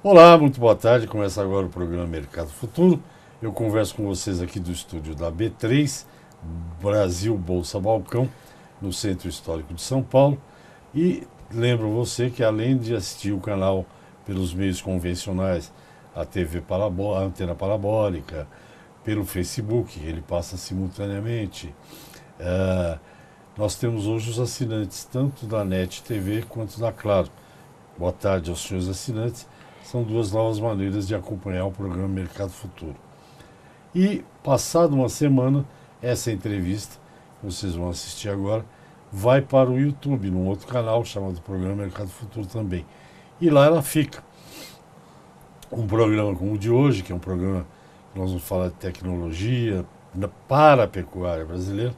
Olá, muito boa tarde. Começa agora o programa Mercado Futuro. Eu converso com vocês aqui do estúdio da B3, Brasil Bolsa Balcão, no Centro Histórico de São Paulo. E lembro você que além de assistir o canal pelos meios convencionais, a TV a antena parabólica, pelo Facebook, ele passa simultaneamente. Nós temos hoje os assinantes tanto da NET TV quanto da Claro. Boa tarde aos senhores assinantes. São duas novas maneiras de acompanhar o programa Mercado Futuro. E, passada uma semana, essa entrevista, que vocês vão assistir agora, vai para o YouTube, num outro canal chamado Programa Mercado Futuro também. E lá ela fica. Um programa como o de hoje, que é um programa que nós vamos falar de tecnologia para a pecuária brasileira,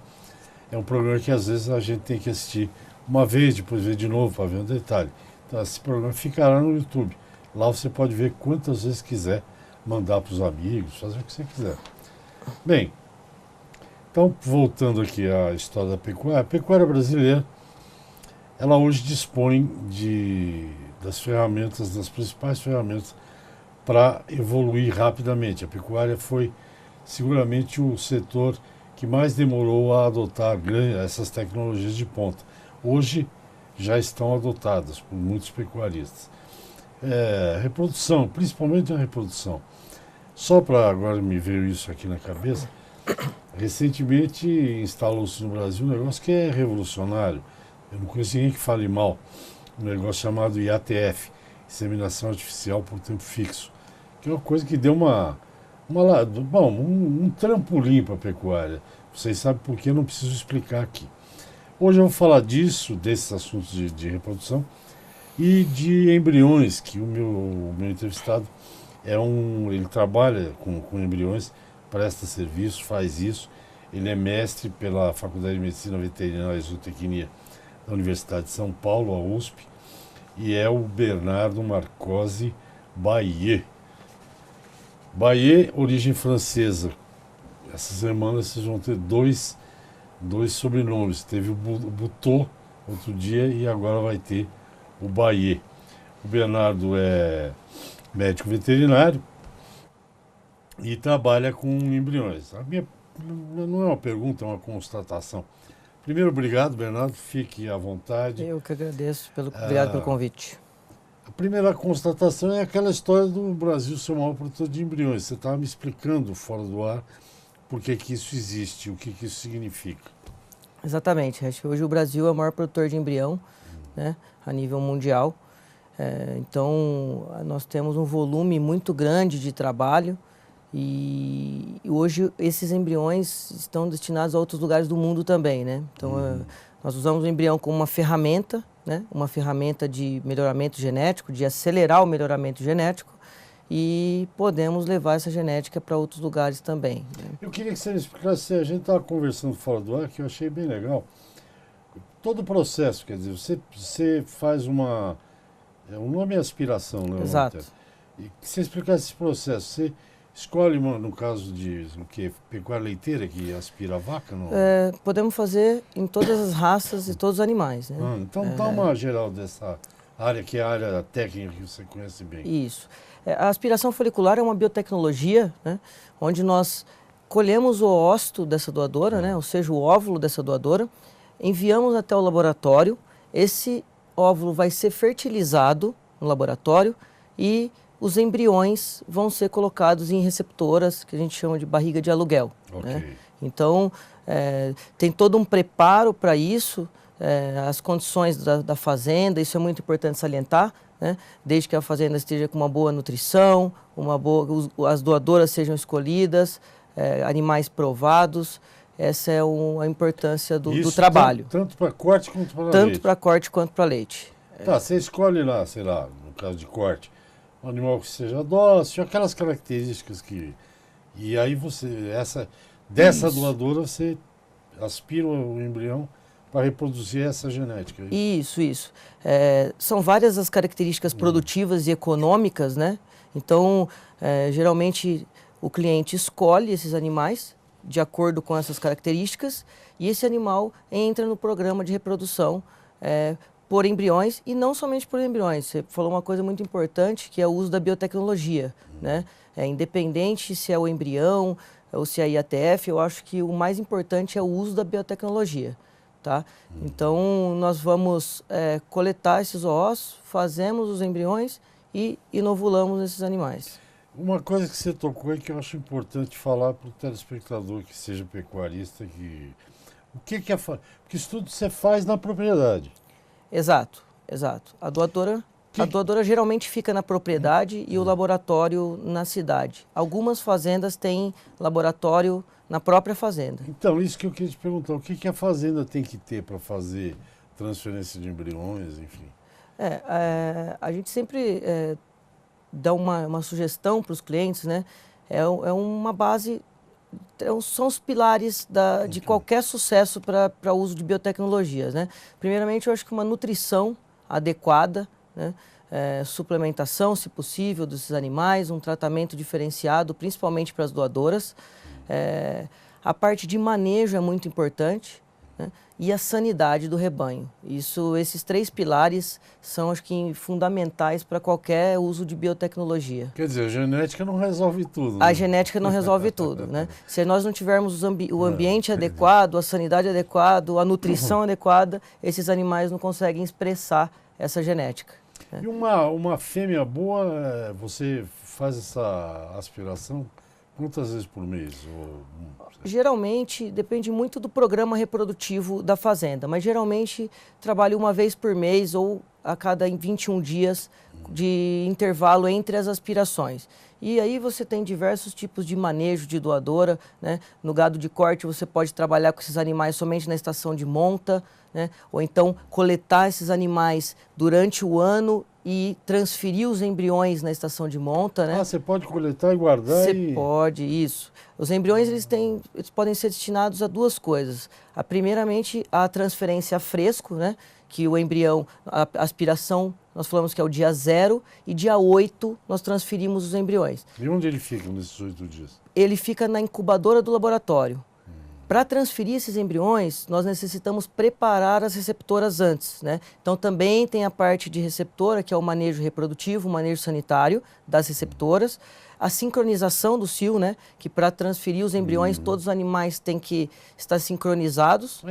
é um programa que às vezes a gente tem que assistir uma vez, depois ver de novo para ver um detalhe. Então esse programa ficará no YouTube. Lá você pode ver quantas vezes quiser, mandar para os amigos, fazer o que você quiser. Bem, então voltando aqui à história da pecuária, a pecuária brasileira, ela hoje dispõe das ferramentas, das principais ferramentas para evoluir rapidamente. A pecuária foi seguramente o setor que mais demorou a adotar essas tecnologias de ponta. Hoje já estão adotadas por muitos pecuaristas. Reprodução, principalmente a reprodução. Só para agora me veio isso aqui na cabeça, recentemente instalou-se no Brasil um negócio que é revolucionário. Eu não conheço ninguém que fale mal. Um negócio chamado IATF, Inseminação Artificial por Tempo Fixo, que é uma coisa que deu um trampolim para a pecuária. Vocês sabem por que, eu não preciso explicar aqui. Hoje eu vou falar desses assuntos de reprodução e de embriões, que o meu entrevistado ele trabalha com embriões, presta serviço, faz isso. Ele é mestre pela Faculdade de Medicina Veterinária e Zootecnia da Universidade de São Paulo, a USP, e é o Bernardo Marcosi Baillet. Baillet, origem francesa. Essa semana vocês vão ter dois sobrenomes. Teve o Butot outro dia e agora vai ter o Baillet. O Bernardo é médico veterinário e trabalha com embriões. Não é uma pergunta, é uma constatação. Primeiro, obrigado, Bernardo. Fique à vontade. Eu que agradeço. Obrigado pelo convite. A primeira constatação é aquela história do Brasil ser o maior produtor de embriões. Você estava me explicando fora do ar por que isso existe, o que isso significa. Exatamente. Hoje o Brasil é o maior produtor de embrião, né, a nível mundial. Então, nós temos um volume muito grande de trabalho e hoje esses embriões estão destinados a outros lugares do mundo também, né? Então, nós usamos o embrião como uma ferramenta, né? Uma ferramenta de melhoramento genético, de acelerar o melhoramento genético, e podemos levar essa genética para outros lugares também, né? Eu queria que você me explicasse, a gente estava conversando fora do ar, que eu achei bem legal. Todo o processo, quer dizer, você faz o nome é aspiração, né? Exato. E que você explicasse esse processo, você escolhe, no caso de pecuária leiteira, que aspira a vaca? Não? Podemos fazer em todas as raças e todos os animais, né? Então dá uma geral dessa área, que é a área técnica que você conhece bem. Isso. A aspiração folicular é uma biotecnologia, né, onde nós colhemos o ócito dessa doadora, né, ou seja, o óvulo dessa doadora, enviamos até o laboratório, esse óvulo vai ser fertilizado no laboratório e os embriões vão ser colocados em receptoras, que a gente chama de barriga de aluguel. Okay. Né? Então, tem todo um preparo para isso, as condições da fazenda, isso é muito importante salientar, né? Desde que a fazenda esteja com uma boa nutrição, as doadoras sejam escolhidas, animais provados. Essa é a importância do trabalho. Tanto para corte quanto para leite? Tanto para corte quanto para leite. Tá, você escolhe lá, sei lá, no caso de corte, um animal que seja dócil, aquelas características que... E aí dessa doadora, você aspira o embrião para reproduzir essa genética. Isso. São várias as características produtivas e econômicas, né? Então, geralmente, o cliente escolhe esses animais de acordo com essas características e esse animal entra no programa de reprodução por embriões e não somente por embriões. Você falou uma coisa muito importante, que é o uso da biotecnologia, né? Independente se é o embrião ou se é a IATF, eu acho que o mais importante é o uso da biotecnologia, tá? Então, nós vamos coletar esses oós, fazemos os embriões e inoculamos esses animais. Uma coisa que você tocou é que eu acho importante falar para o telespectador que seja pecuarista, que isso tudo você faz na propriedade. Exato, exato. A doadora geralmente fica na propriedade e o laboratório na cidade. Algumas fazendas têm laboratório na própria fazenda. Então, isso que eu queria te perguntar, o que a fazenda tem que ter para fazer transferência de embriões, enfim? A gente sempre dá uma sugestão para os clientes, né? É uma base, são os pilares de qualquer sucesso para o uso de biotecnologias, né? Primeiramente, eu acho que uma nutrição adequada, né? Suplementação, se possível, desses animais, um tratamento diferenciado, principalmente para as doadoras. A parte de manejo é muito importante, né? E a sanidade do rebanho. Esses 3 pilares são, acho que, fundamentais para qualquer uso de biotecnologia. Quer dizer, a genética não resolve tudo, A né? genética não resolve tudo, né? Se nós não tivermos o ambiente adequado, a sanidade adequada, a nutrição adequada, esses animais não conseguem expressar essa genética. E uma fêmea boa, você faz essa aspiração quantas vezes por mês? Geralmente, depende muito do programa reprodutivo da fazenda, mas geralmente trabalho uma vez por mês ou a cada 21 dias de intervalo entre as aspirações. E aí você tem diversos tipos de manejo de doadora, né? No gado de corte você pode trabalhar com esses animais somente na estação de monta, né? Ou então coletar esses animais durante o ano e transferir os embriões na estação de monta, né? Você pode coletar e guardar? Você pode, isso. Os embriões eles podem ser destinados a 2 coisas. Primeiramente, a transferência a fresco, né? Que o embrião, a aspiração, nós falamos que é o dia 0 e dia 8 nós transferimos os embriões. E onde ele fica nesses 8 dias? Ele fica na incubadora do laboratório. Para transferir esses embriões, nós necessitamos preparar as receptoras antes, né? Então também tem a parte de receptora, que é o manejo reprodutivo, o manejo sanitário das receptoras, a sincronização do cio, né? Que para transferir os embriões, todos os animais têm que estar sincronizados.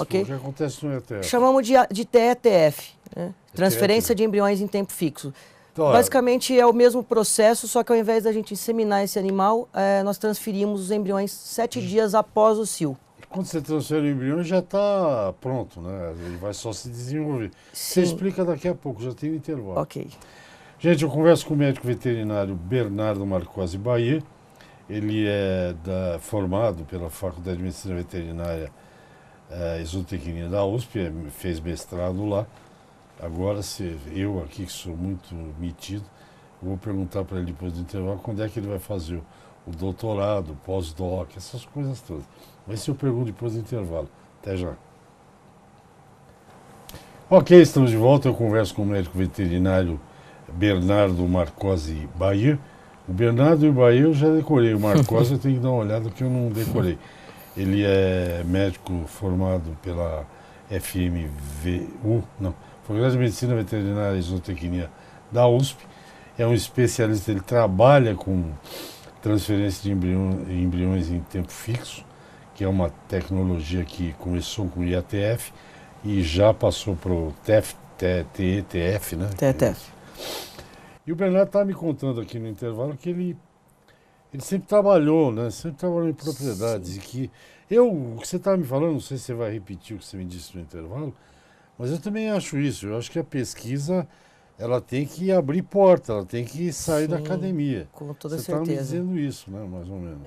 Okay? Que acontece no ETF. Chamamos de TETF, né? Transferência de embriões em tempo fixo. Então, basicamente é o mesmo processo, só que ao invés da gente inseminar esse animal, nós transferimos os embriões 7 dias após o cio. Quando você transfere o embrião, já está pronto, né? Ele vai só se desenvolver. Sim. Você explica daqui a pouco, já tem um intervalo. Ok. Gente, eu converso com o médico veterinário Bernardo Marcosi Bahia. Ele é formado pela Faculdade de Medicina Veterinária e Zootecnia da USP, fez mestrado lá. Agora, eu aqui, que sou muito metido, vou perguntar para ele depois do intervalo quando é que ele vai fazer o doutorado, o pós-doc, essas coisas todas. Mas se eu pergunto depois do intervalo. Até já. Ok, estamos de volta. Eu converso com o médico veterinário Bernardo Marcosi Bahia. O Bernardo e o Bahia eu já decorei. O Marcosi eu tenho que dar uma olhada que eu não decorei. Ele é médico formado pela FMVU, não. Faculdade de Medicina Veterinária e Zootecnia da USP, é um especialista, ele trabalha com transferência de embriões em tempo fixo, que é uma tecnologia que começou com o IATF e já passou para o TETF, né? TETF. E o Bernardo estava me contando aqui no intervalo que ele sempre trabalhou, né? Sempre trabalhou em propriedades. E que o que você estava me falando, não sei se você vai repetir o que você me disse no intervalo, mas eu também acho isso. Eu acho que a pesquisa ela tem que abrir porta, ela tem que sair da academia. Com toda certeza. Você está me dizendo isso, né? Mais ou menos.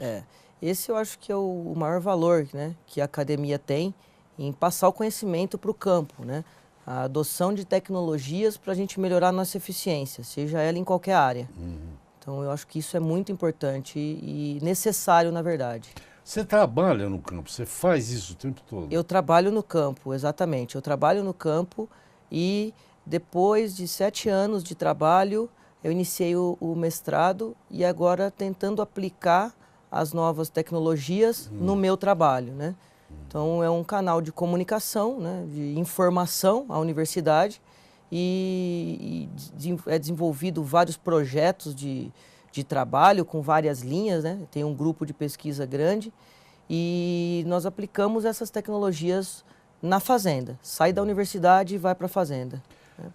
Esse eu acho que é o maior valor, né, que a academia tem em passar o conhecimento para o campo, né? A adoção de tecnologias para a gente melhorar a nossa eficiência, seja ela em qualquer área. Então eu acho que isso é muito importante e necessário, na verdade. Você trabalha no campo, você faz isso o tempo todo? Eu trabalho no campo, exatamente. Eu trabalho no campo e depois de 7 anos de trabalho, eu iniciei o mestrado e agora tentando aplicar as novas tecnologias no meu trabalho, né? Então, é um canal de comunicação, né, de informação à universidade é desenvolvido vários projetos de trabalho com várias linhas, né? Tem um grupo de pesquisa grande e nós aplicamos essas tecnologias na fazenda. Sai da universidade e vai para a fazenda.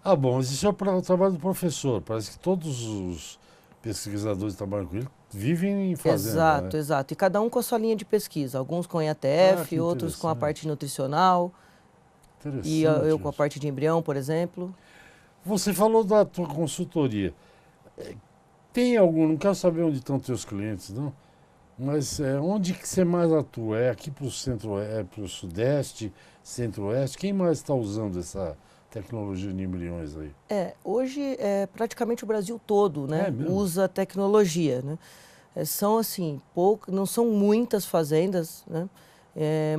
Ah, bom, mas isso é o trabalho do professor. Parece que todos os pesquisadores que trabalham com ele vivem em fazenda, Exato, né? exato. E cada um com a sua linha de pesquisa. Alguns com IATF, outros com a parte nutricional. E eu com a parte de embrião, por exemplo. Você falou da tua consultoria. Tem algum, não quero saber onde estão teus clientes, não, mas onde que você mais atua? É aqui para o centro, para o sudeste, centro-oeste? Quem mais está usando essa tecnologia de embriões aí? Hoje praticamente o Brasil todo, né, usa tecnologia, né? São assim, não são muitas fazendas, né?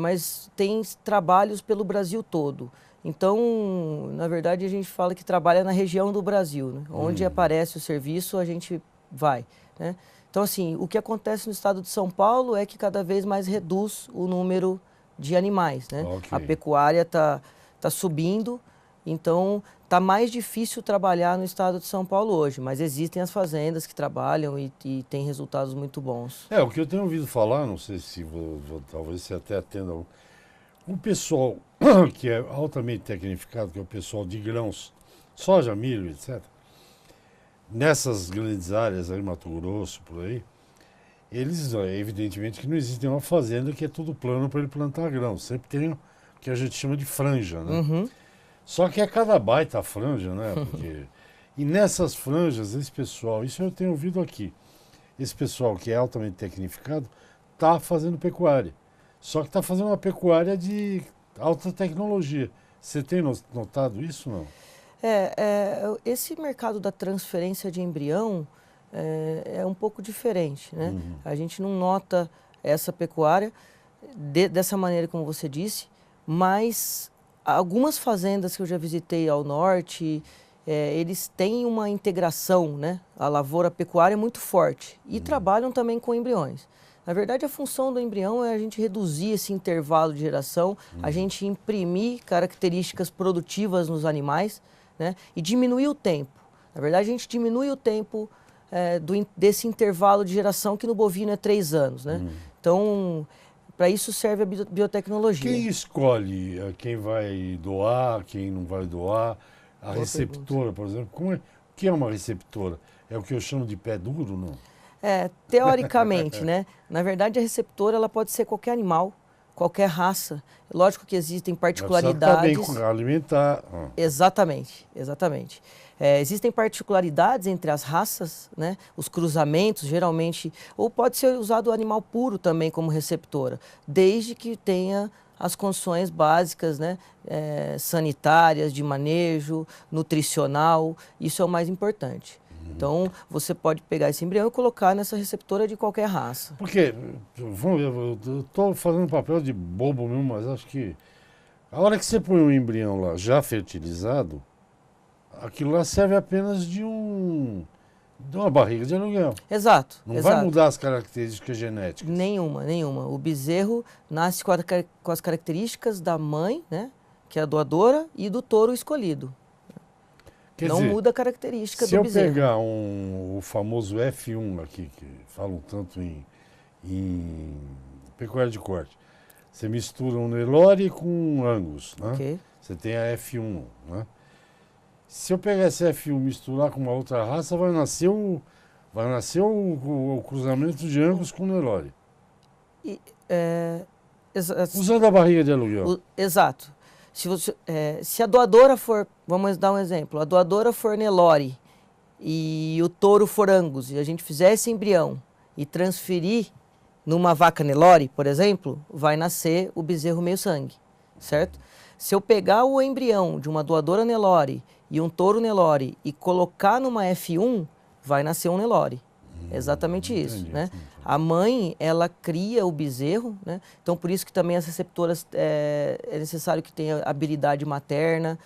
Mas tem trabalhos pelo Brasil todo. Então, na verdade, a gente fala que trabalha na região do Brasil, né? Onde aparece o serviço, a gente vai, né? Então, assim, o que acontece no estado de São Paulo é que cada vez mais reduz o número de animais, né? Okay. A pecuária tá subindo, então tá mais difícil trabalhar no estado de São Paulo hoje, mas existem as fazendas que trabalham e têm resultados muito bons. O que eu tenho ouvido falar, não sei se talvez você até atenda um pessoal que é altamente tecnificado, que é o pessoal de grãos, soja, milho, etc. Nessas grandes áreas aí, Mato Grosso, por aí, eles, evidentemente que não existe uma fazenda que é tudo plano para ele plantar grãos. Sempre tem o que a gente chama de franja, né? Uhum. Só que é cada baita franja, né? Porque... E nessas franjas, esse pessoal, isso eu tenho ouvido aqui, esse pessoal que é altamente tecnificado está fazendo pecuária. Só que está fazendo uma pecuária de alta tecnologia. Você tem notado isso, não? Esse mercado da transferência de embrião é um pouco diferente, né? A gente não nota essa pecuária dessa maneira como você disse, mas algumas fazendas que eu já visitei ao norte, eles têm uma integração, né? A lavoura-pecuária é muito forte e trabalham também com embriões. Na verdade, a função do embrião é a gente reduzir esse intervalo de geração, a gente imprimir características produtivas nos animais, né? E diminuir o tempo. Na verdade, a gente diminui o tempo desse intervalo de geração, que no bovino é 3 anos, né? Então, para isso serve a biotecnologia. Quem escolhe quem vai doar, quem não vai doar? A receptora, por exemplo. O que é uma receptora? É o que eu chamo de pé duro, não? Teoricamente, né? Na verdade, a receptora ela pode ser qualquer animal, qualquer raça. Lógico que existem particularidades. Mas bem alimentar. Exatamente, exatamente. Existem particularidades entre as raças, né? Os cruzamentos, geralmente, ou pode ser usado o animal puro também como receptora, desde que tenha as condições básicas, né? Sanitárias, de manejo, nutricional, isso é o mais importante. Então, você pode pegar esse embrião e colocar nessa receptora de qualquer raça. Porque, vamos ver, eu estou fazendo papel de bobo mesmo, mas acho que a hora que você põe um embrião lá já fertilizado, aquilo lá serve apenas de uma barriga de aluguel. Exato. Não vai mudar as características genéticas. Nenhuma, nenhuma. O bezerro nasce com as características da mãe, né, que é a doadora, e do touro escolhido. Quer dizer, muda a característica do bezerro. Se eu pegar o famoso F1 aqui, que falam tanto em pecuária de corte, você mistura um Nelore com um Angus, né? Okay. Você tem a F1, né? Se eu pegar esse F1 e misturar com uma outra raça, vai nascer o cruzamento de Angus com Nelore. Usando a barriga de aluguel. Exato. Se a doadora for, vamos dar um exemplo, a doadora for Nelore e o touro for Angus, e a gente fizer esse embrião e transferir numa vaca Nelore, por exemplo, vai nascer o bezerro meio sangue, certo? Se eu pegar o embrião de uma doadora Nelore e um touro Nelore e colocar numa F1, vai nascer um Nelore. É exatamente isso, né? A mãe, ela cria o bezerro, né? Então, por isso que também as receptoras é necessário que tenha habilidade materna.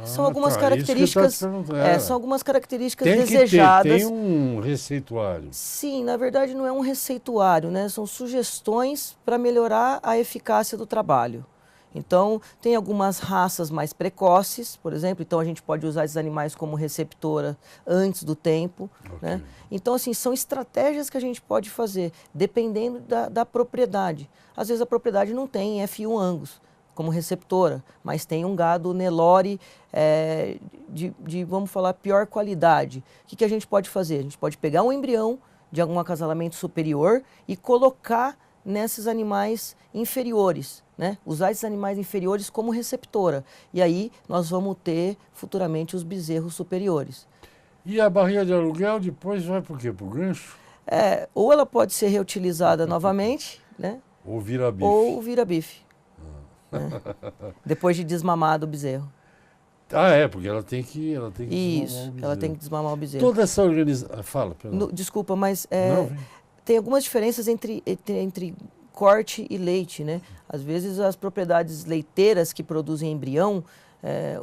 São algumas tá, características, são são algumas características tem desejadas. Tem um receituário. Sim, na verdade não é um receituário, né? São sugestões para melhorar a eficácia do trabalho. Então, tem algumas raças mais precoces, por exemplo, então a gente pode usar esses animais como receptora antes do tempo. Okay. Né? Então, assim, são estratégias que a gente pode fazer, dependendo da propriedade. Às vezes a propriedade não tem F1 Angus como receptora, mas tem um gado Nelore vamos falar, pior qualidade. O que a gente pode fazer? A gente pode pegar um embrião de algum acasalamento superior e colocar nesses animais inferiores, né? Usar esses animais inferiores como receptora. E aí nós vamos ter futuramente os bezerros superiores. E a barriga de aluguel depois vai por quê? Para o gancho? Ou ela pode ser reutilizada novamente, né? Ou vira bife. Ou vira bife. Né? Depois de desmamado o bezerro. Porque ela tem que Isso, desmamar o bezerro. ela tem que desmamar o bezerro. Toda essa organização... Fala, perdão. Desculpa, mas Não, tem algumas diferenças entre corte e leite, né? Às vezes as propriedades leiteiras que produzem embrião,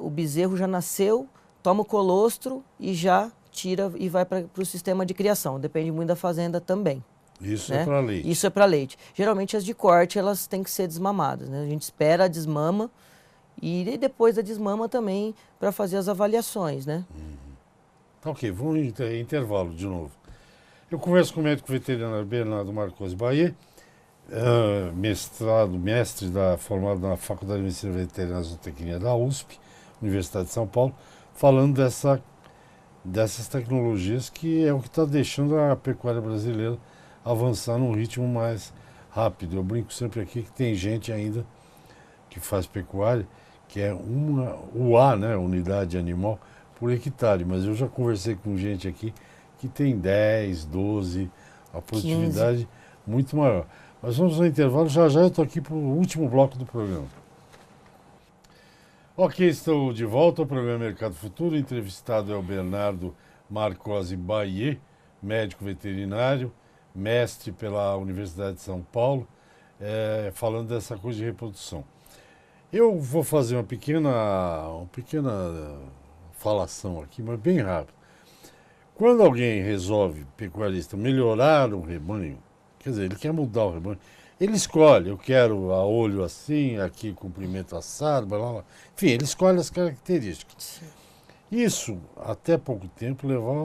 o bezerro já nasceu, toma o colostro e já tira e vai para o sistema de criação. Depende muito da fazenda também. Isso né? é para leite. Isso é para leite. Geralmente as de corte, elas têm que ser desmamadas, né? A gente espera a desmama e depois da desmama também para fazer as avaliações, né? Tá, ok, vamos intervalo de novo. Eu converso com o médico veterinário Bernardo Marcos Baie, mestre formado na Faculdade de Medicina Veterinária e Zootecnia da USP, Universidade de São Paulo, falando dessas tecnologias que é o que está deixando a pecuária brasileira avançar num ritmo mais rápido. Eu brinco sempre aqui que tem gente ainda que faz pecuária, que é uma UA, né, unidade animal, por hectare, mas eu já conversei com gente aqui que tem 10, 12, a produtividade 15. Muito maior. Mas vamos ao intervalo, já eu estou aqui para o último bloco do programa. Ok, estou de volta ao programa Mercado Futuro. O entrevistado é o Bernardo Marcosi Baie, médico veterinário, mestre pela Universidade de São Paulo, falando dessa coisa de reprodução. Eu vou fazer uma pequena falação aqui, mas bem rápido. Quando alguém resolve, pecuarista, melhorar o rebanho, quer dizer, ele quer mudar o rebanho, ele escolhe, eu quero a olho assim, aqui comprimento assado, blá, blá, blá. Enfim, ele escolhe as características. Sim. Isso, até pouco tempo, levava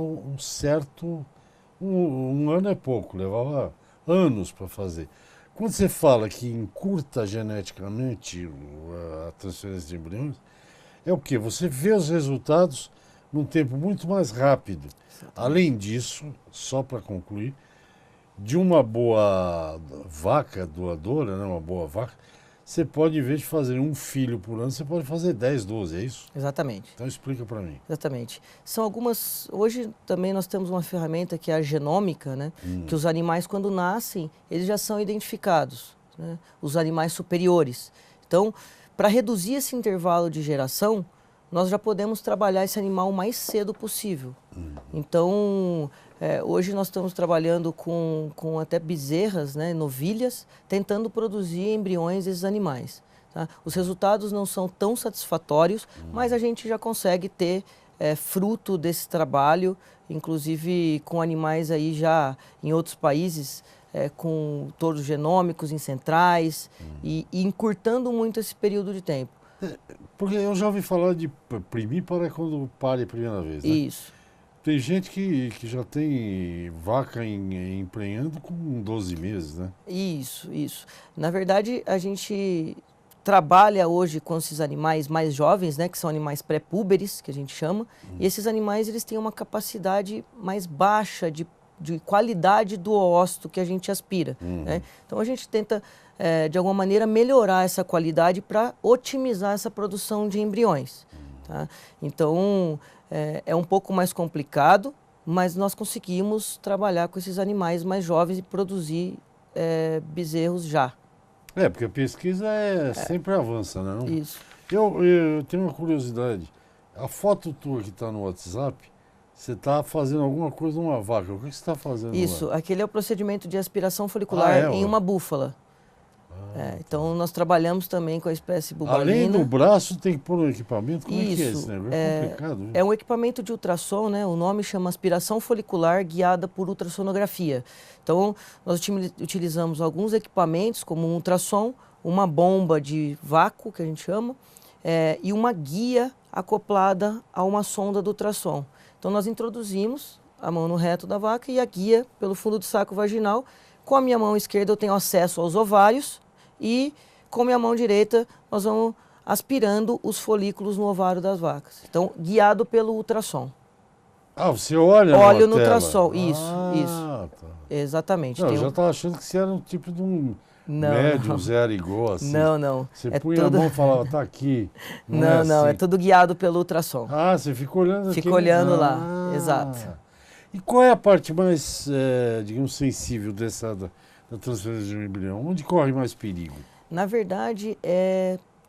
um ano é pouco, levava anos para fazer. Quando você fala que encurta geneticamente a transferência de embriões, é o quê? Você vê os resultados num tempo muito mais rápido. Exatamente. Além disso, só para concluir, de uma boa vaca doadora, né, uma boa vaca, você pode, em vez de fazer um filho por ano, você pode fazer 10, 12, é isso? Exatamente. Então explica para mim. Exatamente. São algumas... Hoje também nós temos uma ferramenta que é a genômica, né? Que os animais, quando nascem, eles já são identificados, né? Os animais superiores. Então, para reduzir esse intervalo de geração, nós já podemos trabalhar esse animal o mais cedo possível. Então, hoje nós estamos trabalhando com até bezerras, né, novilhas, tentando produzir embriões desses animais. Tá? Os resultados não são tão satisfatórios, mas a gente já consegue ter fruto desse trabalho, inclusive com animais aí já em outros países, com touros genômicos em centrais e encurtando muito esse período de tempo. Porque eu já ouvi falar de primir para quando pare a primeira vez, né? Isso. Tem gente que já tem vaca emprenhando com 12 meses, né? Isso. Na verdade, a gente trabalha hoje com esses animais mais jovens, né, que são animais pré-púberes, que a gente chama, e esses animais eles têm uma capacidade mais baixa de qualidade do ósseo que a gente aspira. Né? Então a gente tenta, de alguma maneira, melhorar essa qualidade para otimizar essa produção de embriões. Tá? Então, é um pouco mais complicado, mas nós conseguimos trabalhar com esses animais mais jovens e produzir bezerros já. Porque a pesquisa sempre avança, né? Não? Isso. Eu tenho uma curiosidade. A foto tua que está no WhatsApp, você está fazendo alguma coisa numa vaca. O que você está fazendo Isso, lá? aquele é o procedimento de aspiração folicular em uma búfala. Então nós trabalhamos também com a espécie bubalina. Além do braço, tem que pôr um equipamento? Como é que é Isso, esse negócio? É complicado, viu? É um equipamento de ultrassom, né? O nome chama aspiração folicular guiada por ultrassonografia. Então, nós utilizamos alguns equipamentos, como um ultrassom, uma bomba de vácuo, que a gente chama, e uma guia acoplada a uma sonda do ultrassom. Então, nós introduzimos a mão no reto da vaca e a guia pelo fundo do saco vaginal. Com a minha mão esquerda, eu tenho acesso aos ovários e com a minha mão direita, nós vamos aspirando os folículos no ovário das vacas. Então, guiado pelo ultrassom. Ah, você olha Olho na no tela. ultrassom, isso. Tá. Exatamente. Não, eu já estava achando que você era um tipo de um médium, zero igual, assim. Não. Você punha a mão e falava, tá aqui. Não, assim. é tudo guiado pelo ultrassom. Ah, você fica olhando aqui. Fica olhando lá, exato. E qual é a parte mais, digamos, sensível da transferência de um embrião? Onde corre mais perigo? Na verdade,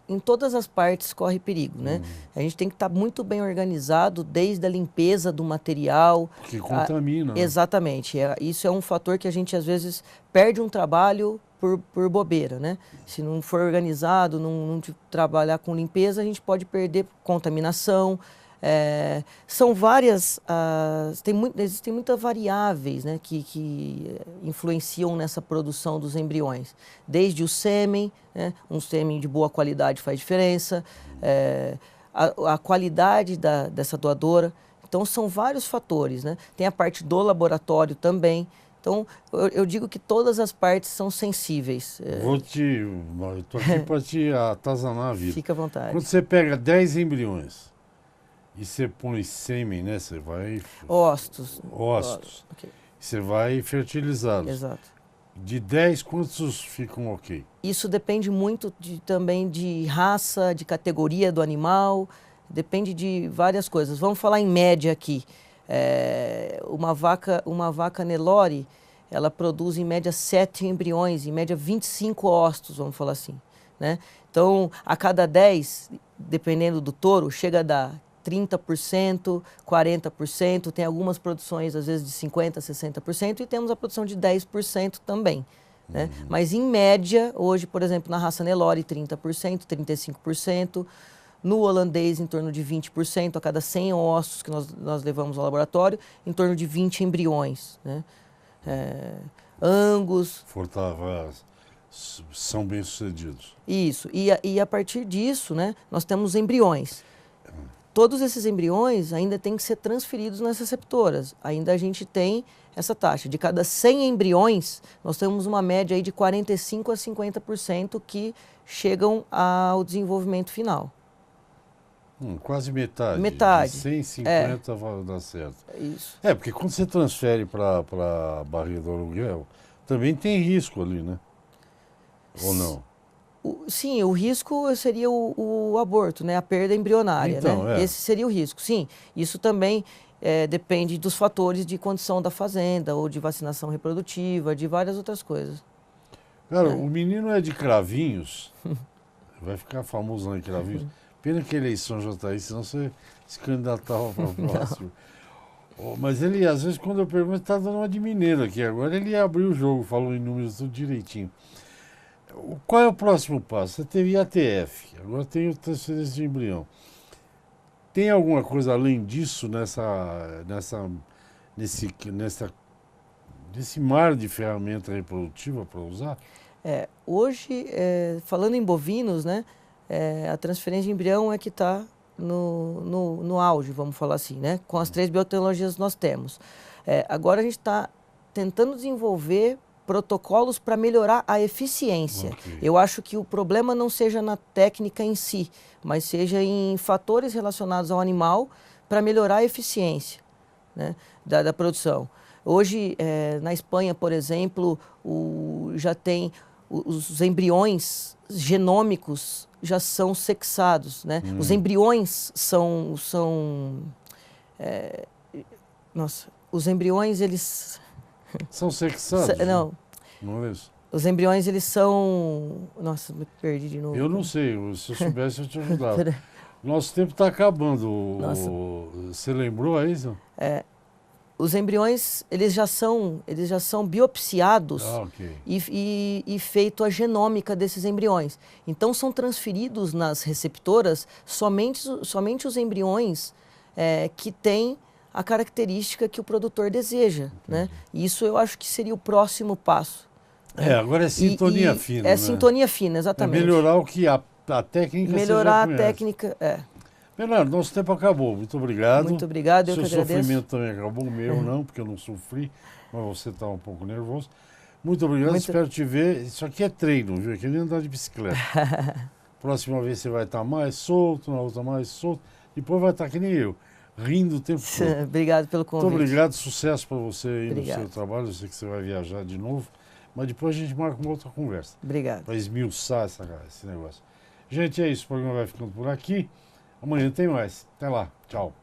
em todas as partes corre perigo, né? A gente tem que estar muito bem organizado, desde a limpeza do material. Porque contamina. Exatamente. Isso é um fator que a gente, às vezes, perde um trabalho por bobeira, né? Se não for organizado, não trabalhar com limpeza, a gente pode perder contaminação. São várias, existem muitas variáveis, né, que influenciam nessa produção dos embriões. Desde o sêmen, né, um sêmen de boa qualidade faz diferença, a qualidade dessa doadora. Então, são vários fatores, né? Tem a parte do laboratório também. Então, eu digo que todas as partes são sensíveis. Eu estou aqui para te atazanar a vida. Fica à vontade. Quando você pega 10 embriões e você põe sêmen, né? Você vai... Ócitos. Okay. Você vai fertilizá-los. Exato. De 10, quantos ficam ok? Isso depende muito também de raça, de categoria do animal, depende de várias coisas. Vamos falar em média aqui. Uma vaca Nelore, ela produz em média 7 embriões, em média 25 ócitos, vamos falar assim, né? Então, a cada 10, dependendo do touro, chega a dar 30%, 40%, tem algumas produções às vezes de 50%, 60% e temos a produção de 10% também. Né? Mas em média, hoje, por exemplo, na raça Nelore, 30%, 35%, no holandês em torno de 20%, a cada 100 ossos que nós levamos ao laboratório, em torno de 20 embriões. Né? Angus... São bem-sucedidos. Isso, e a partir disso, né, nós temos embriões. Todos esses embriões ainda têm que ser transferidos nas receptoras. Ainda a gente tem essa taxa. De cada 100 embriões, nós temos uma média aí de 45% a 50% que chegam ao desenvolvimento final. Quase metade. Metade. De 150 vai dar certo. Isso. Porque quando você transfere para a barriga do aluguel, também tem risco ali, né? Ou não? Sim, o risco seria o aborto, né? A perda embrionária. Então, né? Esse seria o risco. Sim, isso também depende dos fatores de condição da fazenda, ou de vacinação reprodutiva, de várias outras coisas. Cara, o menino é de Cravinhos, vai ficar famoso lá em Cravinhos. Pena que a eleição já está aí, senão você se candidatava para o próximo. Mas ele, às vezes, quando eu pergunto, está dando uma de mineiro aqui. Agora ele abriu o jogo, falou em números tudo direitinho. Qual é o próximo passo? Você teve IATF, agora tem o transferência de embrião. Tem alguma coisa além disso nesse mar de ferramenta reprodutiva para usar? Hoje, falando em bovinos, né, a transferência de embrião é que está no auge, vamos falar assim, né? Com as 3 biotecnologias nós temos. Agora a gente está tentando desenvolver protocolos para melhorar a eficiência. Okay. Eu acho que o problema não seja na técnica em si, mas seja em fatores relacionados ao animal para melhorar a eficiência, né, da produção. Hoje, na Espanha, por exemplo, já tem os embriões genômicos já são sexados, né? Os embriões os embriões, eles... São sexados? Não. Não é isso? Os embriões, eles são... Nossa, me perdi de novo. Eu não sei, se eu soubesse eu te ajudava. Nosso tempo está acabando. Você lembrou, é isso? Os embriões, eles já são biopsiados Ok. e feito a genômica desses embriões. Então, são transferidos nas receptoras somente os embriões que têm a característica que o produtor deseja, né? E isso eu acho que seria o próximo passo. Agora é sintonia fina, É né? sintonia fina, exatamente. Melhorar o que a técnica Melhorar você a já conhece. técnica, Bernardo, nosso tempo acabou. Muito obrigado. Muito obrigado, eu Seu que agradeço. sofrimento também acabou, o meu não, porque eu não sofri, mas você está um pouco nervoso. Muito obrigado, espero te ver. Isso aqui é treino, viu? É que nem andar de bicicleta. Próxima vez você vai estar mais solto, na outra mais solto. Depois vai estar que nem eu, rindo o tempo todo. Obrigado pelo convite. Muito obrigado, sucesso para você aí Obrigado. no seu trabalho. Eu sei que você vai viajar de novo, mas depois a gente marca uma outra conversa. Obrigado. Para esmiuçar esse negócio. Gente, é isso. O programa vai ficando por aqui. Amanhã tem mais. Até lá. Tchau.